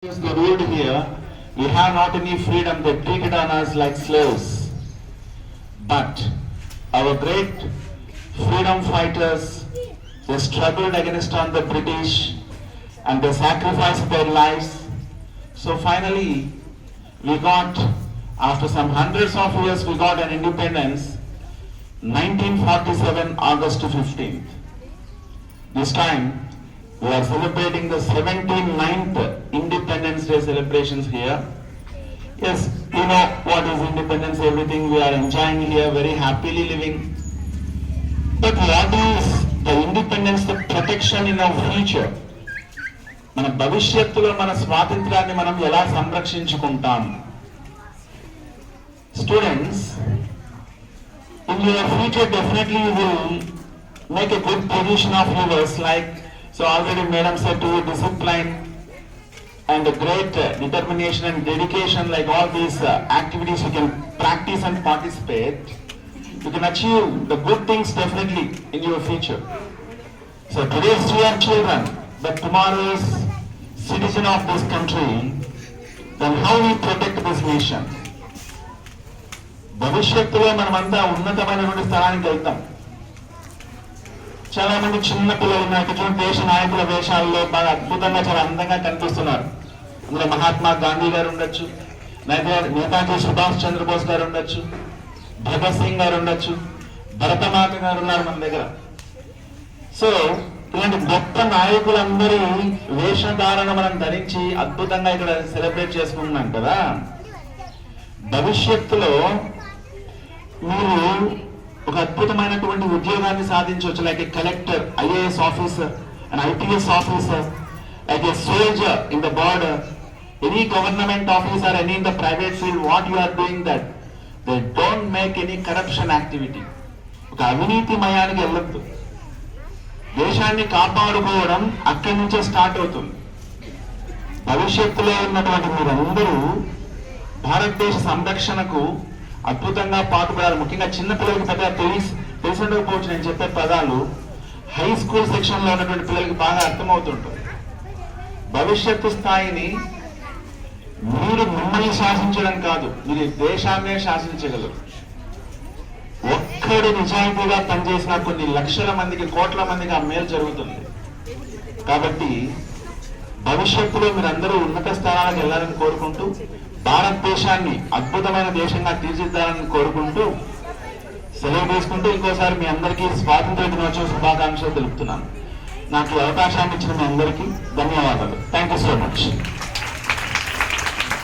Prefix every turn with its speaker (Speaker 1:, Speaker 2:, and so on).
Speaker 1: They ruled here, we have not any freedom, they treated on us like slaves. But our great freedom fighters, they struggled against on the British and they sacrificed their lives. So finally, we got, after some hundreds of years, we got an independence, 1947, August 15th. This time, we are celebrating the 79th Independence Day celebrations here. Yes, you know what is independence, everything we are enjoying here, very happily living. But what is the independence, the protection in our future? మన భవిష్యత్తులో మన స్వాతంత్రాన్ని మనం ఎలా సంరక్షించుకుంటాం? Students, in your future definitely you will make a good position of yours, like so already madam said to you, discipline and a great determination and dedication, like all these activities you can practice and participate, you can achieve the good things definitely in your future. So today's dear children, but tomorrow's citizen of this country, then how we protect this nation? భవిష్యత్తులో మనమంతా ఉన్నతమైనటువంటి స్థలానికి వెళ్తాం. చాలా మంది చిన్న పిల్లలు ఉన్నారు, దేశ నాయకుల వేషాల్లో బాగా అద్భుతంగా చాలా అందంగా కనిపిస్తున్నారు. అందులో మహాత్మా గాంధీ గారు ఉండొచ్చు, నేతాజీ సుభాష్ చంద్రబోస్ గారు ఉండొచ్చు, భగత్ సింగ్ గారు ఉండొచ్చు, భరతమాత గారు ఉన్నారు మన దగ్గర. సో ఇలాంటి గొప్ప నాయకులందరూ వేషధారణ మనం ధరించి అద్భుతంగా ఇక్కడ సెలబ్రేట్ చేసుకుంటున్నాం కదా. భవిష్యత్తులో మీరు ఒక అద్భుతమైనటువంటి ఉద్యోగాన్ని సాధించవచ్చు, like a collector, IAS officer, and IPS officer, like a soldier in the border, any government officer, any in the private field, what you are doing that they don't make any corruption activity. ఒక అవినీతి మయానికి వెళ్ళొద్దు. దేశాన్ని కాపాడుకోవడం అక్కడి నుంచే start అవుతుంది. భవిష్యత్తులో ఉన్నటువంటి మీరందరూ భారతదేశ సంరక్షణకు అద్భుతంగా పాటుపడాలి. ముఖ్యంగా చిన్న పిల్లలకి పెద్దగా తెలిసిండకపోవచ్చు నేను చెప్పే పదాలు, హై స్కూల్ సెక్షన్ లో ఉన్నటువంటి పిల్లలకి బాగా అర్థమవుతుంటుంది. భవిష్యత్తు స్థాయిని మీరు మిమ్మల్ని శాసించడం కాదు, మీరు దేశాన్నే శాసించగలరు. ఒక్కడు నిజాయితీగా పనిచేసిన కొన్ని లక్షల మందికి, కోట్ల మందికి ఆ మేలు జరుగుతుంది. కాబట్టి భవిష్యత్తులో మీరందరూ ఉన్నత స్థానాలకు వెళ్ళాలని కోరుకుంటూ, భారతదేశాన్ని అద్భుతమైన దేశంగా తీర్చిదిద్దాలని కోరుకుంటూ సెలవు తీసుకుంటూ ఇంకోసారి మీ అందరికీ స్వాతంత్ర దినోత్సవ శుభాకాంక్షలు తెలుపుతున్నాను. నాకు అవకాశాన్ని ఇచ్చిన మీ అందరికీ ధన్యవాదాలు. Thank you so much.